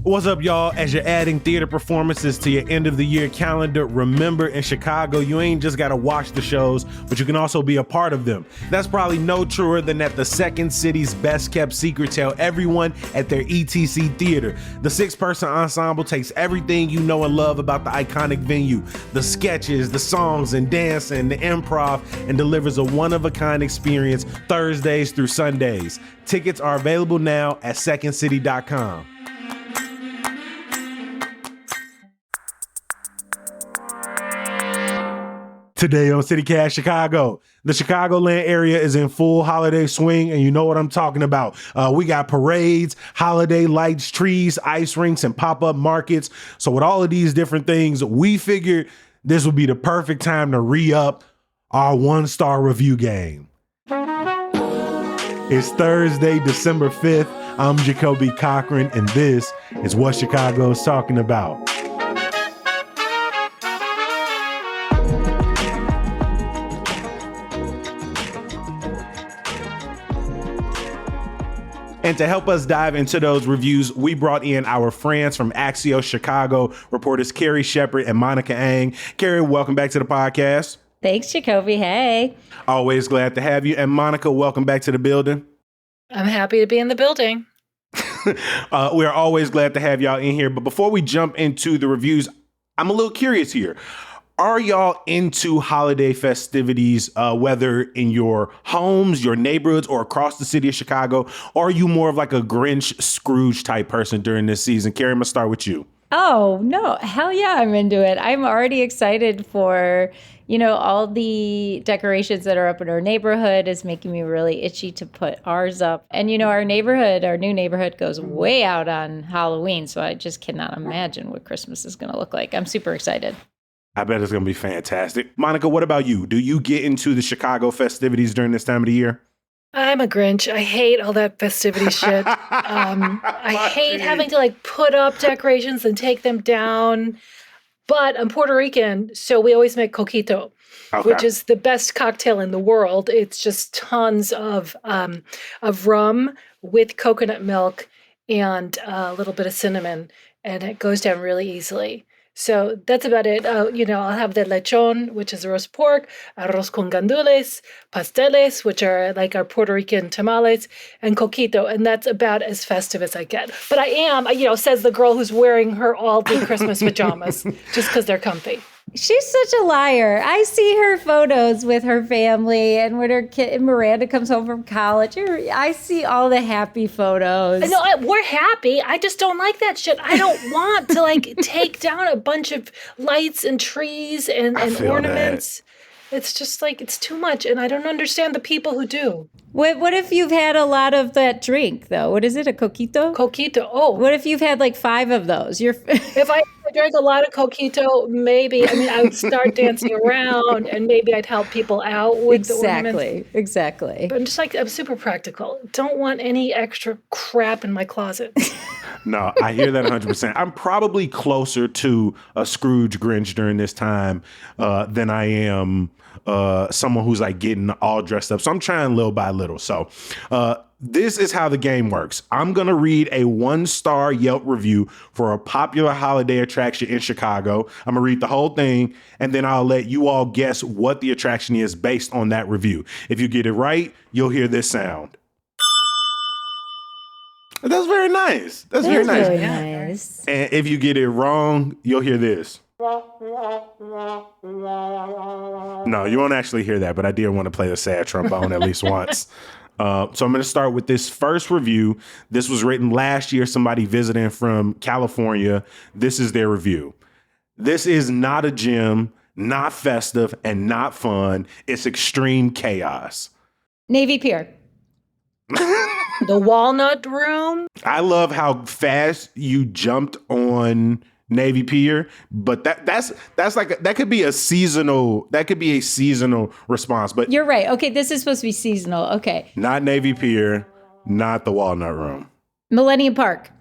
What's up, y'all? As you're adding theater performances to your end of the year calendar, remember in Chicago, you ain't just got to watch the shows, but you can also be a part of them. That's probably no truer than that the Second City's best kept secret tell everyone at their ETC theater. The 6-person ensemble takes everything you know and love about the iconic venue, the sketches, the songs and dance and the improv, and delivers a one-of-a-kind experience Thursdays through Sundays. Tickets are available now at secondcity.com. Today on CityCast Chicago, the Chicagoland area is in full holiday swing, and you know what I'm talking about. We got parades, holiday lights, trees, ice rinks, and pop-up markets. So with all of these different things, we figured this would be the perfect time to re-up our one-star review game. It's Thursday, December 5th. I'm Jacoby Cochran, and this is what Chicago's talking about. And to help us dive into those reviews, we brought in our friends from Axios Chicago, reporters Carrie Shepard and Monica Ang. Carrie, welcome back to the podcast. Thanks, Jacoby. Hey. Always glad to have you. And Monica, welcome back to the building. I'm happy to be in the building. We're always glad to have y'all in here. But before we jump into the reviews, I'm a little curious here. Are y'all into holiday festivities, whether in your homes, your neighborhoods, or across the city of Chicago? Or are you more of like a Grinch Scrooge type person during this season? Carrie, I'm gonna start with you. Oh, no. Hell yeah, I'm into it. I'm already excited for, all the decorations that are up in our neighborhood is making me really itchy to put ours up. And, our new neighborhood goes way out on Halloween. So I just cannot imagine what Christmas is going to look like. I'm super excited. I bet it's going to be fantastic. Monica, what about you? Do you get into the Chicago festivities during this time of the year? I'm a Grinch. I hate all that festivity shit. I hate having to put up decorations and take them down. But I'm Puerto Rican, so we always make coquito, which is the best cocktail in the world. It's just tons of rum with coconut milk and a little bit of cinnamon, and it goes down really easily. So that's about it. I'll have the lechon, which is roast pork, arroz con gandules, pasteles, which are like our Puerto Rican tamales, and coquito. And that's about as festive as I get. But I am, says the girl who's wearing her all-day Christmas pajamas just because they're comfy. She's such a liar. I see her photos with her family and when her kid Miranda comes home from college. I see all the happy photos. No, we're happy. I just don't like that shit. I don't want to take down a bunch of lights and trees and ornaments. That. It's just it's too much, and I don't understand the people who do. What if you've had a lot of that drink, though? What is it, a coquito? Coquito, oh. What if you've had 5 of those? If I drank a lot of coquito, maybe, I would start dancing around, and maybe I'd help people out with the ornaments. Exactly. But I'm just I'm super practical. Don't want any extra crap in my closet. No, I hear that 100%. I'm probably closer to a Scrooge Grinch during this time than I am someone who's getting all dressed up. So I'm trying little by little. So this is how the game works. I'm going to read a 1-star Yelp review for a popular holiday attraction in Chicago. I'm going to read the whole thing, and then I'll let you all guess what the attraction is based on that review. If you get it right, you'll hear this sound. That's very nice. That's very nice. Really nice. And if you get it wrong, you'll hear this. No, you won't actually hear that, but I did want to play the sad trombone at least once. So I'm going to start with this first review. This was written last year. Somebody visiting from California. This is their review. This is not a gym, not festive, and not fun. It's extreme chaos. Navy Pier. The Walnut Room. I love how fast you jumped on Navy Pier, but that's that could be a seasonal response. But you're right. Okay, this is supposed to be seasonal. Okay. Not Navy Pier, not the Walnut Room. Millennium Park.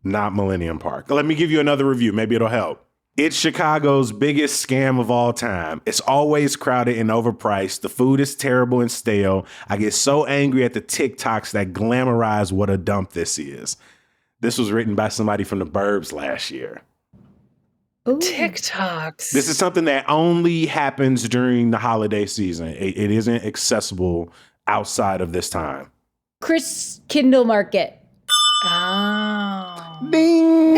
Not Millennium Park. Let me give you another review. Maybe it'll help. It's Chicago's biggest scam of all time. It's always crowded and overpriced. The food is terrible and stale. I get so angry at the TikToks that glamorize what a dump this is. This was written by somebody from the Burbs last year. Ooh. TikToks. This is something that only happens during the holiday season. It isn't accessible outside of this time. Chris Kindle Market. Oh. Ding!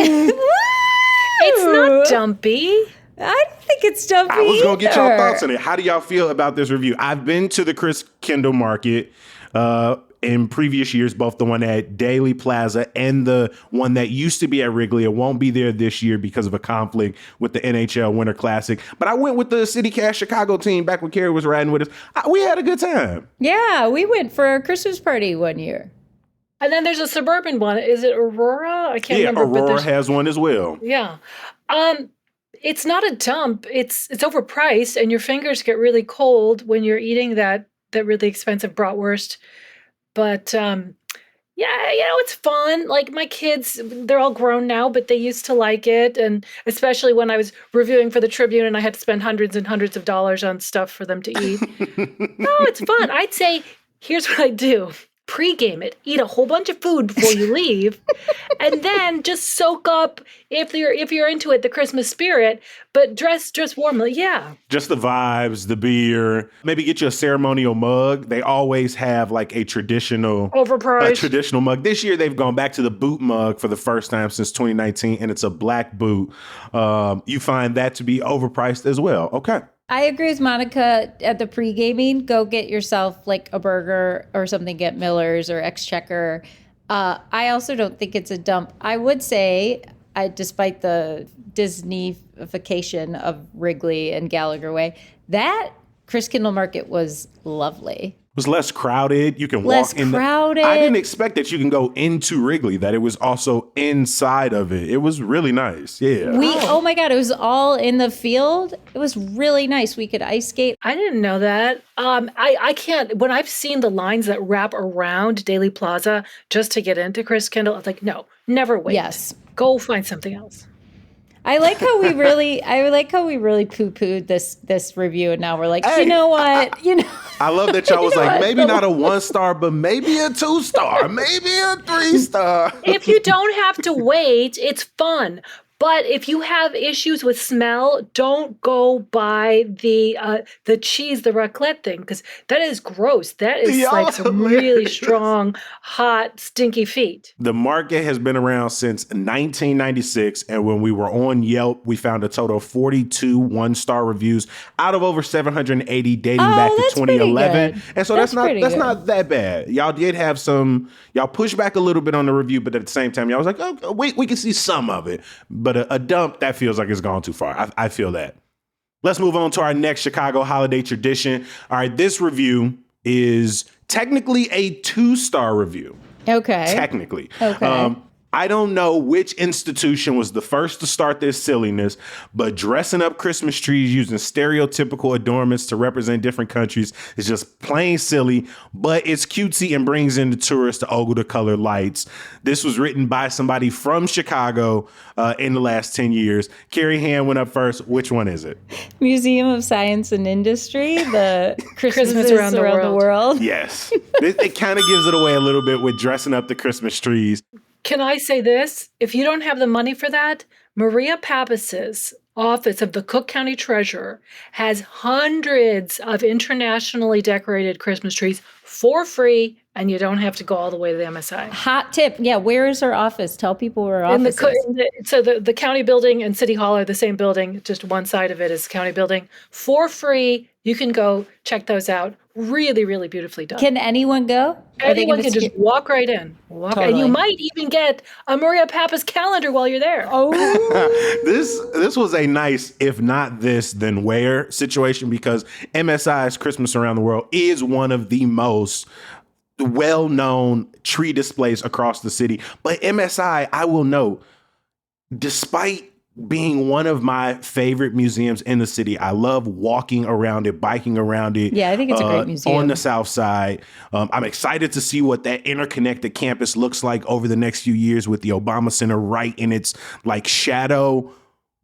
It's not dumpy. I don't think it's dumpy. I was going to get y'all either. thoughts on it. How do y'all feel about this review? I've been to the Chris Kindle Market in previous years, both the one at Daily Plaza and the one that used to be at Wrigley. It won't be there this year because of a conflict with the NHL Winter Classic. But I went with the CityCast Chicago team back when Carrie was riding with us. We had a good time. Yeah, we went for a Christmas party one year. And then there's a suburban one. Is it Aurora? I can't remember. Aurora but has one as well. yeah. It's not a dump. It's overpriced, and your fingers get really cold when you're eating that really expensive bratwurst. But it's fun. Like my kids, they're all grown now, but they used to like it. And especially when I was reviewing for the Tribune and I had to spend hundreds and hundreds of dollars on stuff for them to eat. No, it's fun. I'd say, here's what I do. Pre-game it. Eat a whole bunch of food before you leave. And then just soak up, if you're into it, the Christmas spirit, but dress warmly. Yeah. Just the vibes, the beer. Maybe get you a ceremonial mug. They always have like a traditional mug. This year they've gone back to the boot mug for the first time since 2019, and it's a black boot. You find that to be overpriced as well. Okay. I agree with Monica at the pre-gaming. Go get yourself like a burger or something at Miller's or Exchequer. I also don't think it's a dump. I would say, despite the Disney-ification of Wrigley and Gallagher Way, that Chris Kindle Market was lovely. It was less crowded. You can Less walk in. crowded. I didn't expect that you can go into Wrigley, that it was also inside of it. It was really nice. Yeah. Oh my God, it was all in the field. It was really nice. We could ice skate. I didn't know that. I can't, when I've seen the lines that wrap around Daily Plaza just to get into Chris Kindle, I'm like, no, never wait. Yes. Go find something else. I like how we really poo-pooed this review, and now we're like, Hey, you know what? I love that y'all was like, what? maybe not a 1-star, but maybe a 2-star, maybe a 3-star. If you don't have to wait, it's fun. But if you have issues with smell, don't go buy the cheese, the raclette thing, because that is gross. That is like some really strong, hot, stinky feet. The market has been around since 1996, and when we were on Yelp, we found a total of 42 1-star reviews out of over 780 dating back to that's pretty 2011. good. And so That's that's pretty good. not that bad. Y'all did have y'all pushed back a little bit on the review, but at the same time, y'all was like, oh, we can see some of it. But a dump, that feels like it's gone too far. I feel that. Let's move on to our next Chicago holiday tradition. All right, this review is technically a 2-star review. Okay. Technically. Okay. I don't know which institution was the first to start this silliness, but dressing up Christmas trees using stereotypical adornments to represent different countries is just plain silly, but it's cutesy and brings in the tourists to ogle the colored lights. This was written by somebody from Chicago in the last 10 years. Carrie hand went up first. Which one is it? Museum of Science and Industry, the Christmas around the the world. Yes. It kind of gives it away a little bit with dressing up the Christmas trees. Can I say this? If you don't have the money for that, Maria Pappas's office of the Cook County Treasurer has hundreds of internationally decorated Christmas trees for free, and you don't have to go all the way to the MSI. Hot tip. Yeah, where is her office? Tell people where her office is. So the county building and City Hall are the same building. Just one side of it is county building. For free, you can go check those out. Really, really beautifully done. Can anyone go? Are they Anyone gonna can just walk right in. And you might even get a Maria Pappas calendar while you're there. Oh, This was a nice, if not this, then where situation, because MSI's Christmas Around the World is one of the most well-known tree displays across the city. But MSI, I will note, despite being one of my favorite museums in the city, I love walking around it, biking around it. Yeah, I think it's a great museum. On the South Side. I'm excited to see what that interconnected campus looks like over the next few years with the Obama Center right in its like shadow.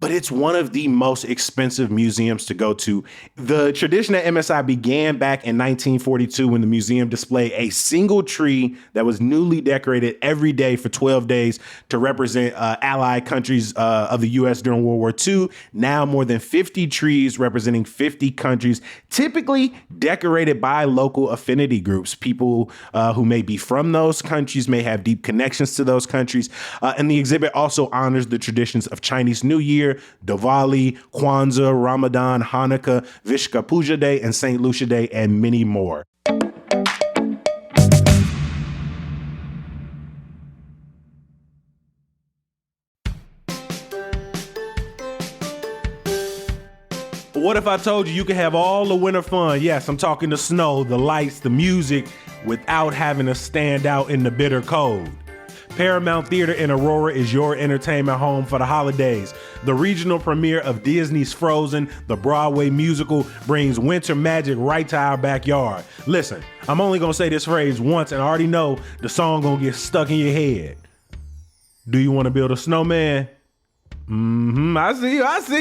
but it's one of the most expensive museums to go to. The tradition at MSI began back in 1942 when the museum displayed a single tree that was newly decorated every day for 12 days to represent allied countries of the U.S. during World War II. Now more than 50 trees representing 50 countries, typically decorated by local affinity groups. People who may be from those countries, may have deep connections to those countries. And the exhibit also honors the traditions of Chinese New Year, Diwali, Kwanzaa, Ramadan, Hanukkah, Vishka Puja Day, and St. Lucia Day, and many more. What if I told you could have all the winter fun? Yes, I'm talking the snow, the lights, the music, without having to stand out in the bitter cold. Paramount Theater in Aurora is your entertainment home for the holidays. The regional premiere of Disney's Frozen, the Broadway musical, brings winter magic right to our backyard. Listen, I'm only gonna say this phrase once and I already know the song gonna get stuck in your head. Do you wanna build a snowman? I see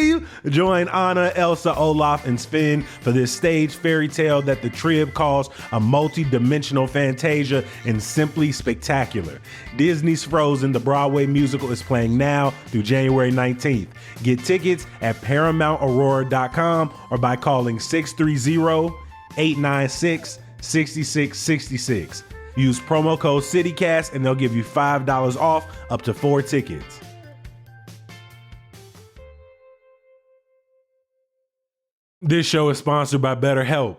you. Join Anna, Elsa, Olaf, and Sven for this stage fairy tale that the Trib calls a multi-dimensional fantasia and simply spectacular. Disney's Frozen, the Broadway musical, is playing now through January 19th. Get tickets at ParamountAurora.com or by calling 630-896-6666. Use promo code CityCast and they'll give you $5 off up to 4 tickets. This show is sponsored by BetterHelp.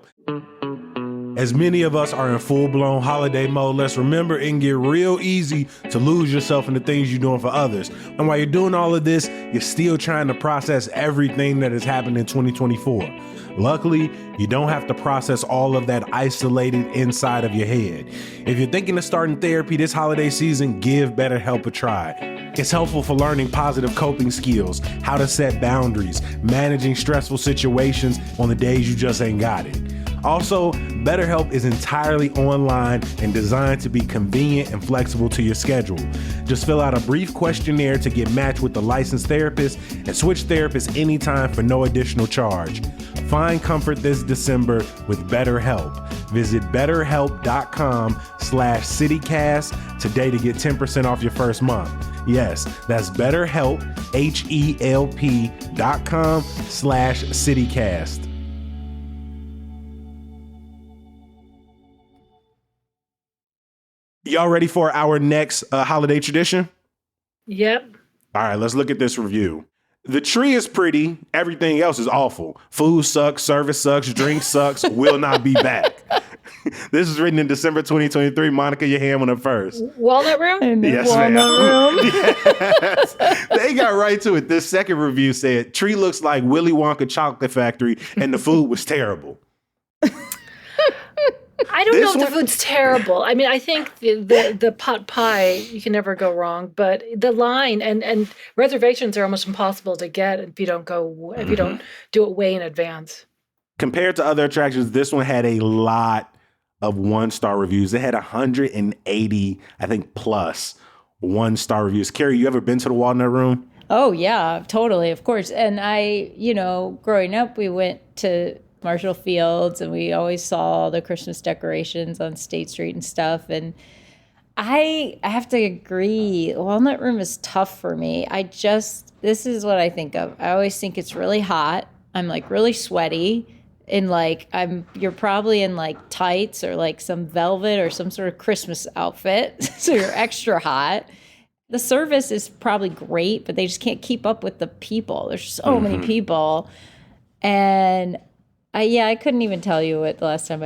As many of us are in full-blown holiday mode, let's remember it can get real easy to lose yourself in the things you're doing for others. And while you're doing all of this, you're still trying to process everything that has happened in 2024. Luckily, you don't have to process all of that isolated inside of your head. If you're thinking of starting therapy this holiday season, give BetterHelp a try. It's helpful for learning positive coping skills, how to set boundaries, managing stressful situations on the days you just ain't got it. Also, BetterHelp is entirely online and designed to be convenient and flexible to your schedule. Just fill out a brief questionnaire to get matched with a licensed therapist and switch therapists anytime for no additional charge. Find comfort this December with BetterHelp. Visit betterhelp.com/citycast today to get 10% off your first month. Yes, that's BetterHelp, HELP.com/citycast. Y'all ready for our next holiday tradition? Yep. All right, let's look at this review. The tree is pretty. Everything else is awful. Food sucks. Service sucks. Drink sucks. Will not be back. This is written in December 2023. Monica, your hand went up first. Walnut Room? Yes, Walnut Room. Yes. They got right to it. This second review said, tree looks like Willy Wonka Chocolate Factory and the food was terrible. I don't know if the food's terrible. I mean, I think the pot pie, you can never go wrong, but the line and reservations are almost impossible to get if you don't do it way in advance. Compared to other attractions, this one had a lot of 1-star reviews. It had 180, I think, plus 1-star reviews. Carrie, you ever been to the Walnut Room? Oh, yeah, totally. Of course. And I, growing up, we went to Marshall Fields and we always saw the Christmas decorations on State Street and stuff. And I have to agree, Walnut Room is tough for me. This is what I think of. I always think it's really hot. I'm like really sweaty. And like you're probably in like tights or like some velvet or some sort of Christmas outfit. So you're extra hot. The service is probably great, but they just can't keep up with the people. There's so many people. And I couldn't even tell you what the last thing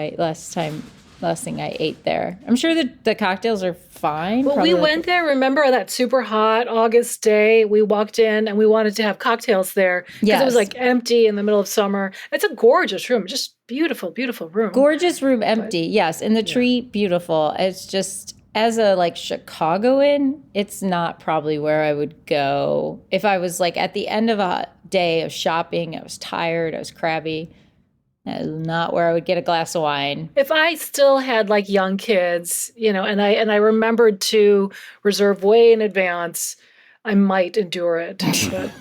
I ate there. I'm sure that the cocktails are fine. Well, we went there. Remember that super hot August day? We walked in and we wanted to have cocktails there because it was like empty in the middle of summer. It's a gorgeous room, just beautiful, beautiful room. Gorgeous room, empty, yes. And the tree, beautiful. It's just, as a like Chicagoan, it's not probably where I would go. If I was like at the end of a day of shopping, I was tired, I was crabby. That is not where I would get a glass of wine. If I still had like young kids, and I remembered to reserve way in advance, I might endure it. But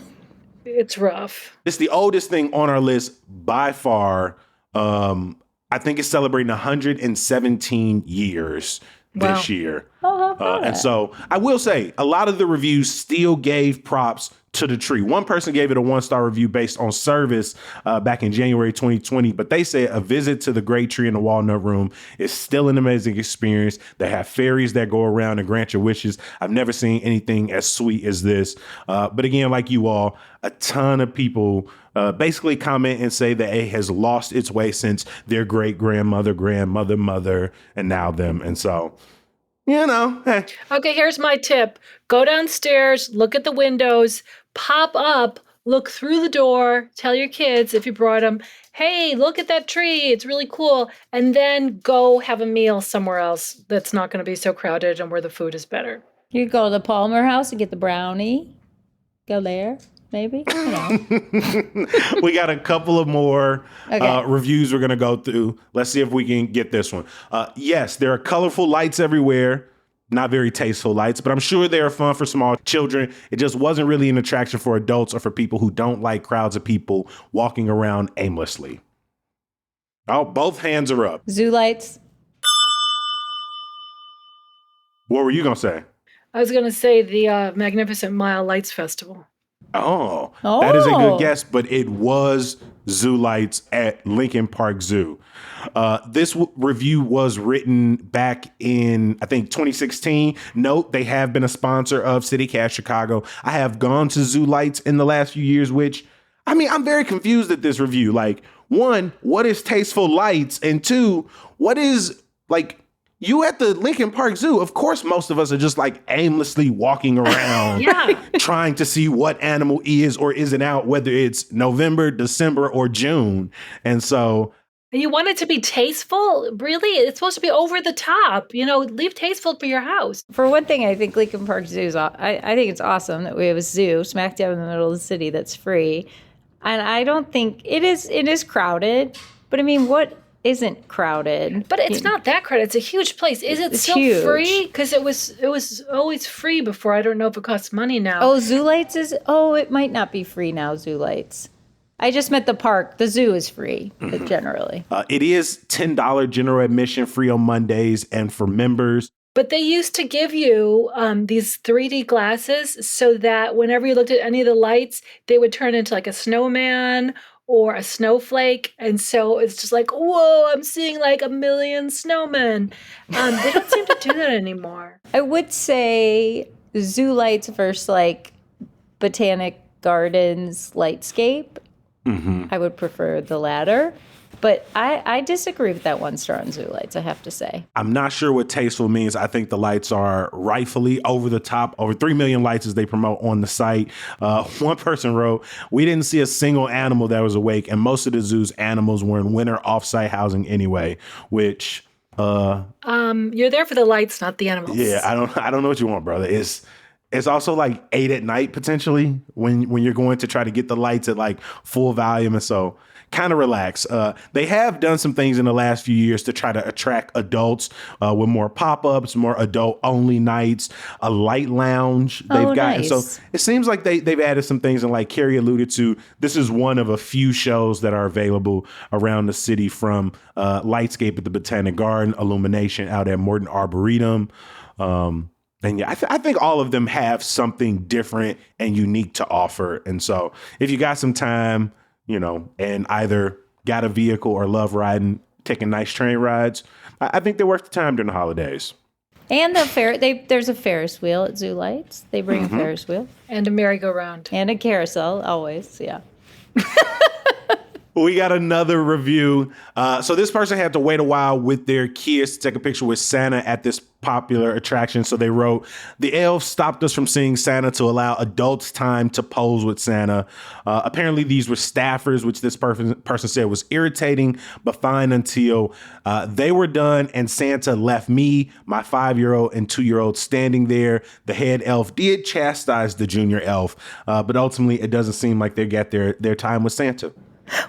it's rough. It's the oldest thing on our list by far. I think it's celebrating 117 years this year. And so I will say a lot of the reviews still gave props to the tree. One person gave it a 1-star review based on service back in January 2020, but they said a visit to the Great Tree in the Walnut Room is still an amazing experience. They have fairies that go around and grant your wishes. I've never seen anything as sweet as this. But again, like you all, a ton of people basically comment and say that it has lost its way since their great-grandmother, grandmother, mother, and now them. And so, hey. Okay, here's my tip. Go downstairs, look at the windows, pop up, look through the door, tell your kids if you brought them, hey, look at that tree. It's really cool. And then go have a meal somewhere else that's not going to be so crowded and where the food is better. You could go to the Palmer House and get the brownie. Go there. Maybe. We got a couple of more reviews we're going to go through. Let's see if we can get this one. Yes, there are colorful lights everywhere. Not very tasteful lights, but I'm sure they are fun for small children. It just wasn't really an attraction for adults or for people who don't like crowds of people walking around aimlessly. Oh, both hands are up. Zoo lights. What were you going to say? I was going to say the Magnificent Mile Lights Festival. Oh, that is a good guess, but it was zoo lights at Lincoln Park Zoo. This review was written back in, I think, 2016. Note, they have been a sponsor of CityCast Chicago. I have gone to zoo lights in the last few years, which, I mean, I'm very confused at this review. Like, one, what is tasteful lights? And two, what is, like, you at the Lincoln Park Zoo, of course, most of us are just like aimlessly walking around trying to see what animal is or isn't out, whether it's November, December, or June. And so... You want it to be tasteful? Really? It's supposed to be over the top. Leave tasteful for your house. For one thing, I think Lincoln Park Zoo is, I think it's awesome that we have a zoo smack dab in the middle of the city that's free. And I don't think it is crowded, but I mean, what isn't crowded? But it's not that crowded. It's a huge place. Is it still huge. Free? Because it was always free before. I don't know if it costs money now. Oh, Zoo Lights it might not be free now, Zoo Lights. I just meant the park. The zoo is free, generally. It is $10 general admission, free on Mondays and for members. But they used to give you these 3D glasses so that whenever you looked at any of the lights, they would turn into like a snowman or a snowflake. And so it's just like, whoa, I'm seeing like a million snowmen. They don't seem to do that anymore. I would say Zoo Lights versus like Botanic Gardens Lightscape. I would prefer the latter. But I disagree with that 1-star on Zoo Lights, I have to say. I'm not sure what tasteful means. I think the lights are rightfully over the top. Over 3 million lights as they promote on the site. One person wrote, we didn't see a single animal that was awake, and most of the zoo's animals were in winter off-site housing anyway, which... You're there for the lights, not the animals. Yeah, I don't know what you want, brother. It's also like 8 at night, potentially, when you're going to try to get the lights at like full volume. And so kind of relax. They have done some things in the last few years to try to attract adults with more pop-ups, more adult-only nights, a light lounge they've got. Nice. And so it seems like they've added some things. And like Carrie alluded to, this is one of a few shows that are available around the city, from Lightscape at the Botanic Garden, Illumination out at Morton Arboretum. And yeah, I think all of them have something different and unique to offer. And so if you got some time, and either got a vehicle or love riding, taking nice train rides, I think they're worth the time during the holidays. And there's a Ferris wheel at Zoo Lights. They bring a Ferris wheel. And a merry-go-round. And a carousel, always, yeah. We got another review. So this person had to wait a while with their kids to take a picture with Santa at this popular attraction. So they wrote, the elves stopped us from seeing Santa to allow adults time to pose with Santa. Apparently these were staffers, which this person said was irritating, but fine until they were done and Santa left me, my 5-year-old and 2-year-old standing there. The head elf did chastise the junior elf, but ultimately it doesn't seem like they got their time with Santa.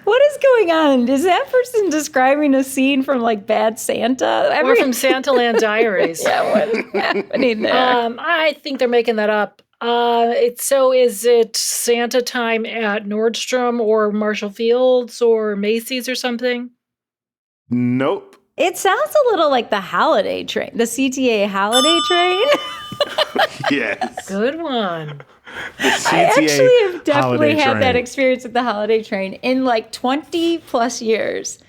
What is going on? Is that person describing a scene from like Bad Santa? Or from Santa Land Diaries. Yeah, what is happening there? I think they're making that up. Is it Santa time at Nordstrom or Marshall Fields or Macy's or something? Nope. It sounds a little like the holiday train, the CTA holiday train. Yes. Good one. I actually have definitely had that experience with the holiday train in like 20 plus years.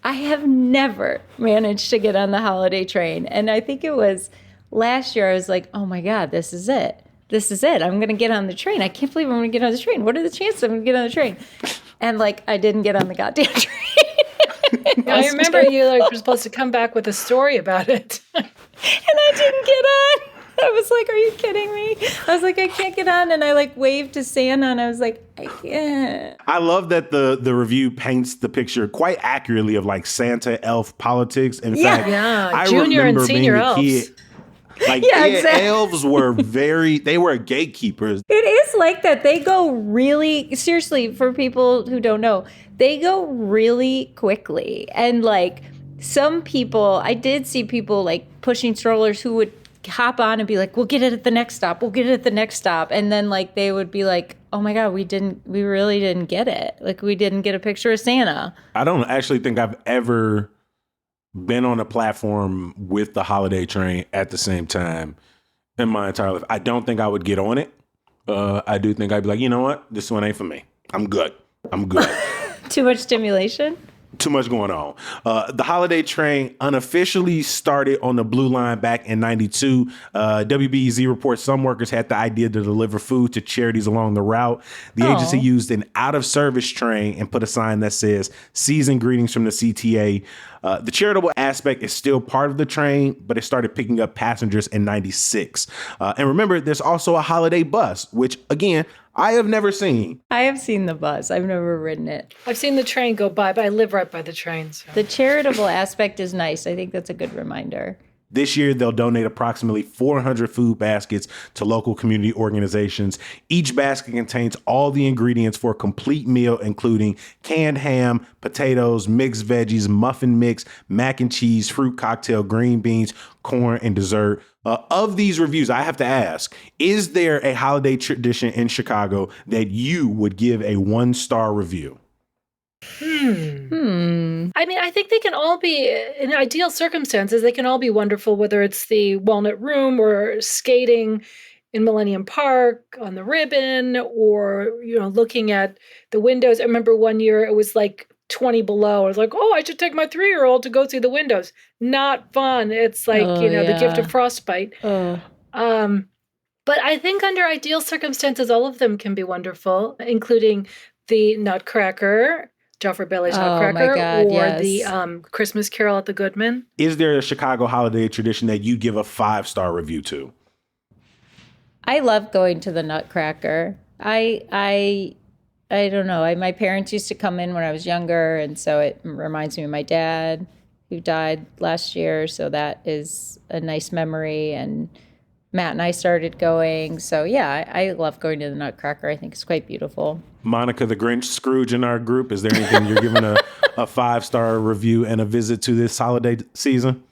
I have never managed to get on the holiday train. And I think it was last year I was like, oh my God, this is it. This is it. I'm going to get on the train. I can't believe I'm going to get on the train. What are the chances I'm going to get on the train? And like, I didn't get on the goddamn train. I remember you were supposed to come back with a story about it. And I didn't get on. I was like, are you kidding me? I was like, I can't get on. And I like waved to Santa and I was like, I can't. I love that the review paints the picture quite accurately of like Santa elf politics. In fact, I junior and senior being a elves. kid, like exactly. elves were they were gatekeepers. It is like that. They go really, seriously, for people who don't know, they go really quickly. And like some people, I did see people like pushing strollers who would hop on and be like, we'll get it at the next stop. We'll get it at the next stop. And then like they would be like, oh my God, we really didn't get it. Like we didn't get a picture of Santa. I don't actually think I've ever been on a platform with the holiday train at the same time in my entire life. I don't think I would get on it. I do think I'd be like, you know what? This one ain't for me. I'm good. Too much stimulation? Too much going on. The holiday train unofficially started on the Blue Line back in 92. WBEZ reports some workers had the idea to deliver food to charities along the route. The agency used an out-of-service train and put a sign that says, "Season greetings from the CTA." The charitable aspect is still part of the train, but it started picking up passengers in 96. And remember, there's also a holiday bus, which, again, I have never seen. I have seen the bus. I've never ridden it. I've seen the train go by, but I live right by the train. So. The charitable aspect is nice. I think that's a good reminder. This year, they'll donate approximately 400 food baskets to local community organizations. Each basket contains all the ingredients for a complete meal, including canned ham, potatoes, mixed veggies, muffin mix, mac and cheese, fruit cocktail, green beans, corn, and dessert. Of these reviews, I have to ask, is there a holiday tradition in Chicago that you would give a 1-star review? I mean, I think they can all be, in ideal circumstances, they can all be wonderful, whether it's the Walnut Room or skating in Millennium Park on the ribbon or, looking at the windows. I remember one year it was like 20 below. I was like, oh, I should take my 3-year-old to go see the windows. Not fun. It's like, the gift of frostbite. But I think under ideal circumstances, all of them can be wonderful, including the Nutcracker, Joffrey Bailey's Nutcracker, the Christmas Carol at the Goodman. Is there a Chicago holiday tradition that you give a 5-star review to? I love going to the Nutcracker. I don't know. My parents used to come in when I was younger, and so it reminds me of my dad who died last year. So that is a nice memory. And Matt and I started going. So yeah, I love going to the Nutcracker. I think it's quite beautiful. Monica the Grinch Scrooge in our group, is there anything you're giving a 5-star review and a visit to this holiday season?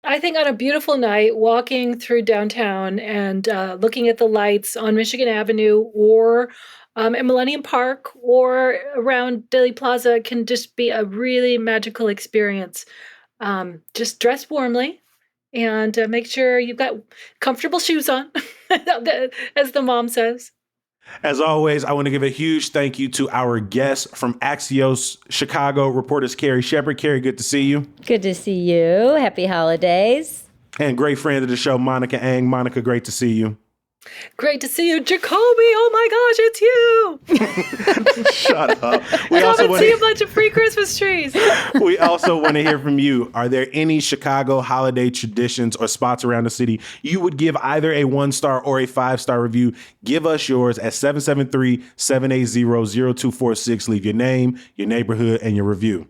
I think on a beautiful night, walking through downtown and looking at the lights on Michigan Avenue or at Millennium Park or around Daly Plaza can just be a really magical experience. Just dress warmly and make sure you've got comfortable shoes on, as the mom says. As always, I want to give a huge thank you to our guests from Axios Chicago, reporters Carrie Shepard. Carrie, good to see you. Good to see you. Happy holidays. And great friend of the show, Monica Ang. Monica, great to see you. Great to see you, Jacoby. Oh my gosh, it's you. Shut up. Come and see a bunch of free Christmas trees. We also want to hear from you. Are there any Chicago holiday traditions or spots around the city you would give either a 1-star or a 5-star review? Give us yours at 773-780-0246. Leave your name, your neighborhood, and your review.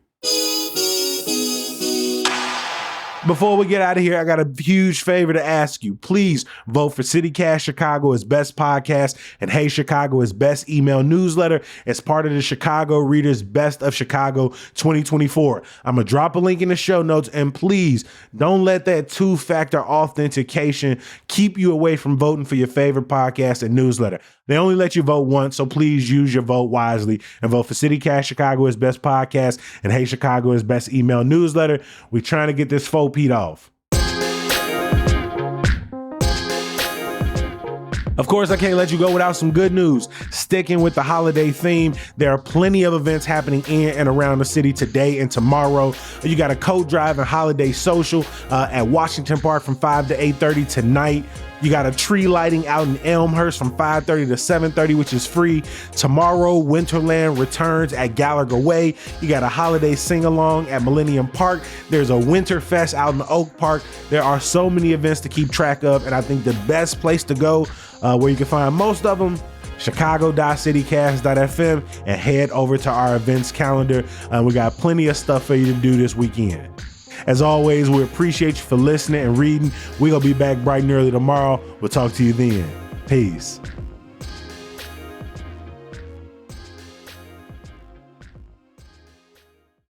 Before we get out of here, I got a huge favor to ask you. Please vote for CityCast Chicago as best podcast and Hey Chicago as best email newsletter as part of the Chicago Readers Best of Chicago 2024. I'm going to drop a link in the show notes, and please don't let that two-factor authentication keep you away from voting for your favorite podcast and newsletter. They only let you vote once, so please use your vote wisely and vote for CityCast Chicago as best podcast and Hey Chicago as best email newsletter. We're trying to get this faux Pete off. Of course, I can't let you go without some good news. Sticking with the holiday theme, there are plenty of events happening in and around the city today and tomorrow. You got a coat drive and holiday social at Washington Park from 5 to 8:30 tonight. You got a tree lighting out in Elmhurst from 5:30 to 7:30, which is free. Tomorrow, Winterland returns at Gallagher Way. You got a holiday sing-along at Millennium Park. There's a Winter Fest out in Oak Park. There are so many events to keep track of, and I think the best place to go, where you can find most of them, chicago.citycast.fm, and head over to our events calendar. We got plenty of stuff for you to do this weekend. As always, we appreciate you for listening and reading. We're going to be back bright and early tomorrow. We'll talk to you then. Peace.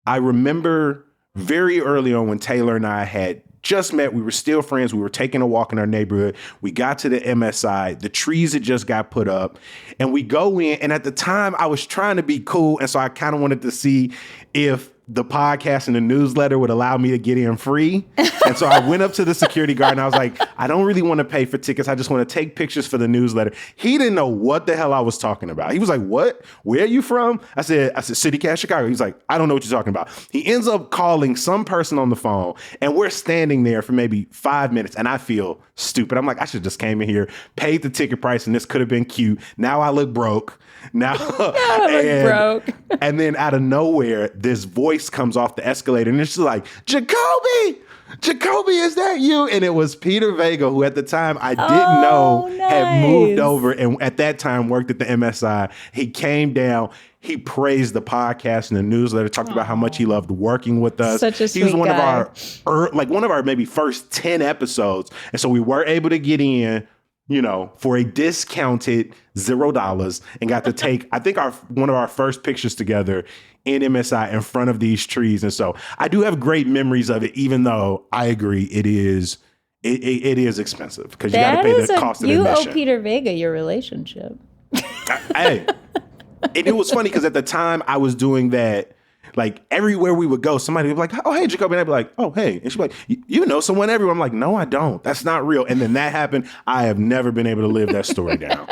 I remember very early on when Taylor and I had just met. We were still friends. We were taking a walk in our neighborhood. We got to the MSI. The trees had just got put up, and we go in. And at the time, I was trying to be cool. And so I kind of wanted to see if the podcast and the newsletter would allow me to get in free. And so I went up to the security guard and I was like, I don't really want to pay for tickets. I just want to take pictures for the newsletter. He didn't know what the hell I was talking about. He was like, what? Where are you from? I said, CityCast Chicago. He's like, I don't know what you're talking about. He ends up calling some person on the phone, and we're standing there for maybe 5 minutes, and I feel stupid. I'm like, I should just came in here, paid the ticket price, and this could have been cute. Now I look broke. Now I look broke. And then out of nowhere, this voice comes off the escalator, and it's just like, Jacoby, is that you? And it was Peter Vega, who at the time I didn't know had moved over, and at that time worked at the MSI. He came down. He praised the podcast and the newsletter, talked about how much he loved working with us. Such a sweet He was one guy. of our maybe first 10 episodes. And so we were able to get in, for a discounted $0, and got to take, I think, one of our first pictures together in MSI in front of these trees. And so I do have great memories of it, even though I agree it is expensive because you got to pay the cost of admission. You owe Peter Vega your relationship. Hey, and it was funny because at the time I was doing that. Like everywhere we would go, somebody would be like, oh, hey, Jacoby. And I'd be like, oh, hey. And she'd be like, you know someone everywhere. I'm like, no, I don't. That's not real. And then that happened. I have never been able to live that story down.